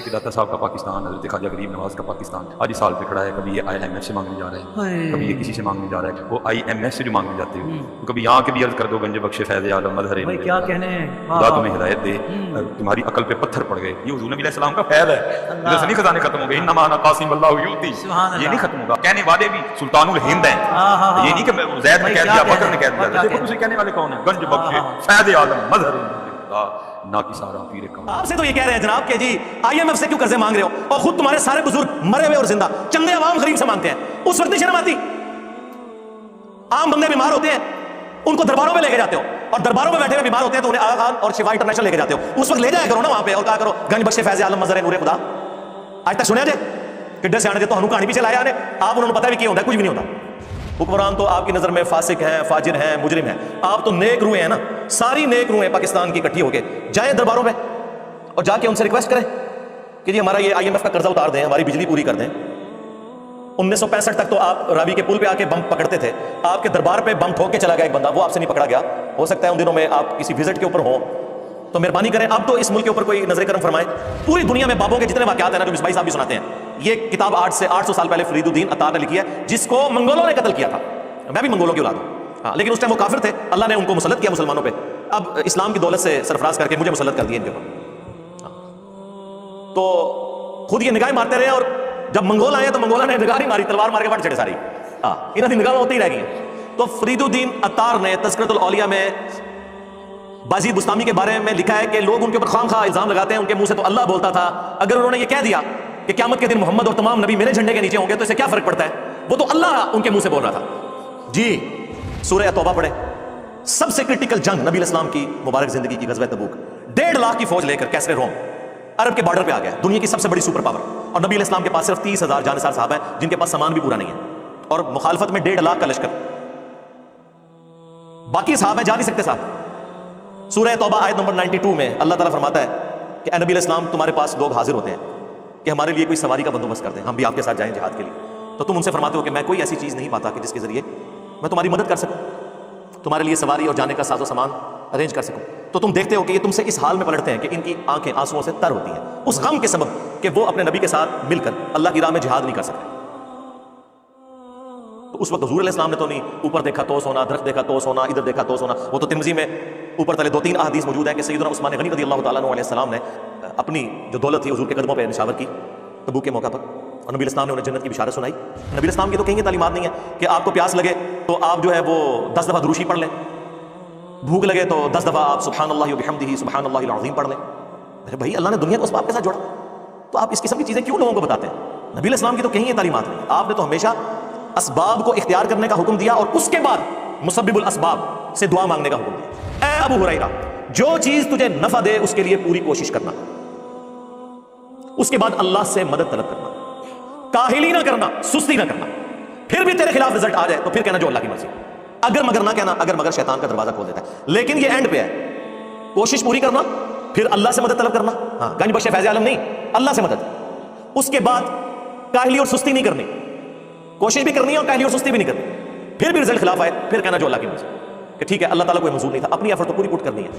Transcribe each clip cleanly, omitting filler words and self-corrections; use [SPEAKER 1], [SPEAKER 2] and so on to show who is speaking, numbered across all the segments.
[SPEAKER 1] کہ داتا صاحب کا پاکستان، حضرت خواجہ غریب نواز کا پاکستان آج اس سال پہ کھڑا ہے. کبھی یہ IMF سے مانگنے جا رہا ہے، کبھی یہ کسی سے مانگنے جا رہا ہے. وہ IMF سے جو مانگنے جاتے ہو تو کبھی یہاں کے بھی عرض کر دو گنج بخش فیض عالم مظہر
[SPEAKER 2] کیا کہنے ہیں،
[SPEAKER 1] خدا تمہیں ہدایت دے، تمہاری عقل پہ پتھر پڑ گئے. یہ حضور نبی علیہ السلام کا فیض ہے، ادھر سے نہیں خزانے ختم ہو گئے. انما انا قاسم اللہ یؤتی، یہ نہیں ختم ہوگا. کہنے والے بھی سلطان الہند ہیں، یہ نہیں کہ زید نے کہہ دیا بکر نے کہہ دیا. دیکھو اسے کہنے والے کون ہیں؟ گنج بخش فیض عالم مظہر نہ کی سارا پیر کام.
[SPEAKER 3] آپ سے تو یہ کہہ رہے ہیں جناب کہ جی IMF سے کیوں قرضے مانگ رہے ہو، اور خود تمہارے سارے بزرگ مرے ہوئے اور زندہ چندے عوام غریب سے مانگتے ہیں. اس وقت نہیں شرم آتی؟ عام بندے بیمار ہوتے ہیں، ان کو درباروں میں لے کے جاتے ہو، اور درباروں میں بیٹھے ہوئے بیمار ہوتے ہیں تو انہیں آغا خان اور شفا انٹرنیشنل لے کے جاتے ہو. اس وقت لے جایا کرو نا وہاں پہ اور کہا کرو گنج بخش فیض عالم مظہر نور خدا. آج تک سنیا جے کڈے سے آنے دے تو ہنو کہانی پیچھے لایا نے آپ انہوں نے پتہ بھی کیا ہوتا ہے، کچھ بھی نہیں ہوتا. حکمران تو آپ کی نظر میں فاسق ہیں، فاجر ہیں، مجرم ہیں. آپ تو نیک روحیں ہیں نا، ساری نیک روحیں پاکستان کی اکٹھی ہو کے جائیں درباروں میں اور جا کے ان سے ریکویسٹ کریں کہ جی ہمارا یہ IMF کا قرضہ اتار دیں، ہماری بجلی پوری کر دیں. 1965 تک تو آپ راوی کے پل پہ آ کے بم پکڑتے تھے، آپ کے دربار پہ بم ٹھوک کے چلا گیا ایک بندہ، وہ آپ سے نہیں پکڑا گیا. ہو سکتا ہے ان دنوں میں آپ کسی وزٹ کے اوپر ہوں تو مہربانی کریں اب تو اس ملک کے اوپر کوئی نظر کرم فرمائیں. پوری دنیا میں بابوں کے جتنے واقعات ہیں نا جو مصباحی صاحب بھی سناتے ہیں، یہ کتاب 800 سال پہلے فرید الدین عطار نے لکھی ہے، جس کو منگولوں نے قتل کیا تھا. میں بھی منگولوں کی اولاد ہوں ہاں، لیکن اس ٹائم وہ کافر تھے، اللہ نے ان کو مسلط کیا مسلمانوں پہ. اب اسلام کی دولت سے سرفراز کر کے مجھے مسلط کر دیا ان کے اوپر. تو خود یہ نگاہیں مارتے رہے، اور جب منگول آئے تو منگولوں نے نگاہ نہیں ماری، تلوار مار کے بٹ چڑے ساری. ہاں انہوں کی نگاہ ہوتی ہی رہ گئی ہیں. تو فرید الدین عطار نے تذکرۃ الاولیاء میں بازید بستامی کے بارے میں لکھا ہے کہ لوگ ان کے اوپر خواہ خواہ الزام لگاتے ہیں، ان کے منہ سے تو اللہ بولتا تھا. اگر انہوں نے یہ کہہ دیا کہ قیامت کے دن محمد اور تمام نبی میرے جھنڈے کے نیچے ہوں گے تو اسے کیا فرق پڑتا ہے؟ وہ تو اللہ ان کے منہ سے بول رہا تھا. جی سورہ توبہ پڑھے. سب سے کرٹیکل جنگ نبی علیہ السلام کی مبارک زندگی کی غزوہ تبوک، 1.5 لاکھ کی فوج لے کر کیسرے روم عرب کے بارڈر پہ آ گیا، دنیا کی سب سے بڑی سپر پاور. اور نبی علیہ السلام کے پاس صرف 30,000 جانثار صاحب ہیں جن کے پاس سامان بھی پورا نہیں ہے، اور مخالفت میں 1.5 لاکھ کا لشکر. باقی صاحب ہیں جا نہیں سکتے صاحب. سورہ توبہ آیت نمبر 92 میں اللہ تعالیٰ فرماتا ہے کہ اے نبی علیہ السلام تمہارے پاس لوگ حاضر ہوتے ہیں کہ ہمارے لیے کوئی سواری کا بندوبست کر دیں، ہم بھی آپ کے ساتھ جائیں جہاد کے لیے. تو تم ان سے فرماتے ہو کہ میں کوئی ایسی چیز نہیں پاتا کہ جس کے ذریعے میں تمہاری مدد کر سکوں، تمہارے لیے سواری اور جانے کا ساز و سامان ارینج کر سکوں. تو تم دیکھتے ہو کہ یہ تم سے اس حال میں پلٹتے ہیں کہ ان کی آنکھیں آنسوؤں سے تر ہوتی ہیں اس غم کے سبب کہ وہ اپنے نبی کے ساتھ مل کر اللہ کی راہ میں جہاد نہیں کر سکتے. تو اس وقت حضور علیہ السلام نے تو نہیں اوپر دیکھا تو سونا، درخت دیکھا تو سونا، ادھر دیکھا تو سونا. وہ تو ترمذی میں اوپر تلے 2-3 احادیث موجود ہیں کہ سیدنا عثمان غنی رضی اللہ تعالیٰ عنہ علیہ السلام نے اپنی جو دولت تھی حضور کے قدموں پہ نشاور کی تبوک کے موقع پر، اور نبی الاسلام نے انہیں جنت کی بشارت سنائی. نبی الاسلام کی تو کہیں یہ تعلیمات نہیں ہے کہ آپ کو پیاس لگے تو آپ جو ہے وہ 10 دفعہ دروشی پڑھ لیں، بھوک لگے تو 10 دفعہ آپ سبحان اللہ وبحمدہ سبحان اللہ العظیم پڑھ لیں. ارے بھائی اللہ نے دنیا کو اسباب کے ساتھ جوڑا، تو آپ اس قسم کی چیزیں کیوں لوگوں کو بتاتے ہیں؟ نبی علیہ السلام کی تو کہیں یہ تعلیمات نہیں. آپ نے تو ہمیشہ اسباب کو اختیار کرنے کا حکم دیا اور اس کے بعد مسبب الاسباب سے دعا مانگنے کا حکم دیا. اے ابو ہریرہ جو چیز تجھے نفع دے اس کے لیے پوری کوشش کرنا، اس کے بعد اللہ سے مدد طلب کرنا، کاہلی نہ کرنا، سستی نہ کرنا. پھر بھی تیرے خلاف رزلٹ آ جائے تو پھر کہنا جو اللہ کی مرضی. اگر مگر نہ کہنا، اگر مگر شیطان کا دروازہ کھول دیتا ہے. لیکن یہ اینڈ پہ ہے، کوشش پوری کرنا، پھر اللہ سے مدد طلب کرنا. ہاں گنج بخش فیض عالم نہیں، اللہ سے مدد. اس کے بعد کاہلی اور سستی نہیں کرنی، کوشش بھی کرنی ہے اور کاہلی اور سستی بھی نہیں کرنی. پھر بھی رزلٹ خلاف آئے پھر کہنا جو اللہ کی مرضی، کہ ٹھیک ہے اللہ تعالیٰ کوئی منظور نہیں تھا، اپنی ایفرٹ تو پوری پٹ کرنی ہے.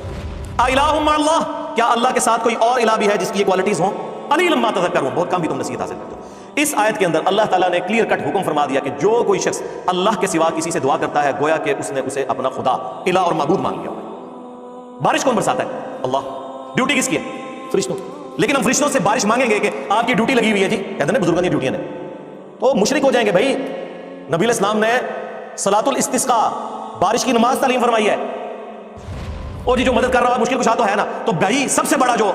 [SPEAKER 3] الہ مع اللہ، کیا اللہ کے ساتھ کوئی اور الہ بھی ہے جس کی یہ کوالٹیز ہوں؟ قلیلا ما تذکرون، بہت کم بھی تم نصیحت حاصل کرتے ہو. اس آیت کے اندر اللہ تعالیٰ نے کلیئر کٹ حکم فرما دیا کہ جو کوئی شخص اللہ کے سوا کسی سے دعا کرتا ہے گویا کہ اس نے اسے اپنا خدا الہ اور معبود مان لیا. بارش کون برساتا ہے؟ اللہ. ڈیوٹی کس کی ہے؟ فرشتوں. لیکن ہم فرشتوں سے بارش مانگیں گے کہ آپ کی ڈیوٹی لگی ہوئی ہے جی، کہتے ہیں بزرگوں کی ڈیوٹیاں نے، تو مشرک ہو جائیں گے. بھائی نبی علیہ السلام نے صلاۃ الاستسقاء بارش کی نماز تعلیم فرمائی ہے. اور جی جو مدد کر رہا ہے مشکل کشا تو ہے نا، تو بھائی سب سے بڑا جو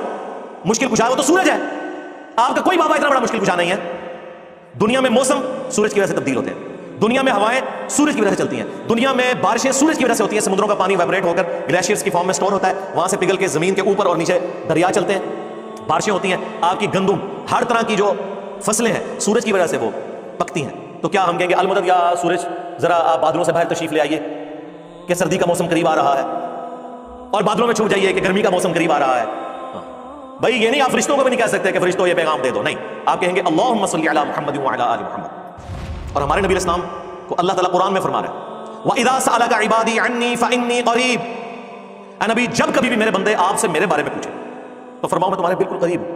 [SPEAKER 3] مشکل کشا ہے وہ تو سورج ہے. آپ کا کوئی بابا اتنا بڑا مشکل کشا نہیں ہے. دنیا میں موسم سورج کی وجہ سے تبدیل ہوتے ہیں، دنیا میں ہوائیں سورج کی وجہ سے چلتی ہیں، دنیا میں بارشیں سورج کی وجہ سے ہوتی ہیں. سمندروں کا پانی وائبریٹ ہو کر گلیشیئرز کی فارم میں سٹور ہوتا ہے، وہاں سے پگھل کے زمین کے اوپر اور نیچے دریا چلتے ہیں، بارشیں ہوتی ہیں. آپ کی گندم ہر طرح کی جو فصلیں ہیں سورج کی وجہ سے وہ پکتی ہیں. تو کیا ہم کہیں گے المدد یا سورج ذرا آپ بادلوں سے باہر تشریف لے آئیے کہ سردی کا موسم قریب آ رہا ہے، اور بادلوں میں چھپ جائیے کہ گرمی کا موسم قریب آ رہا ہے؟ بھائی یہ نہیں، آپ فرشتوں کو بھی نہیں کہہ سکتے کہ فرشتوں یہ پیغام دے دو، نہیں. آپ کہیں گے اللہم صلی علی محمد وعلی آل محمد. اور ہمارے نبی علیہ السلام کو اللہ تعالیٰ قرآن میں فرما رہا ہے وَإِذَا سَأَلَكَ عِبَادِي عَنِّي فَإِنِّي قَرِيبٌ. اے نبی جب کبھی بھی میرے بندے آپ سے میرے بارے میں پوچھیں تو فرماؤ میں تمہارے بالکل قریب ہوں.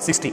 [SPEAKER 3] 60,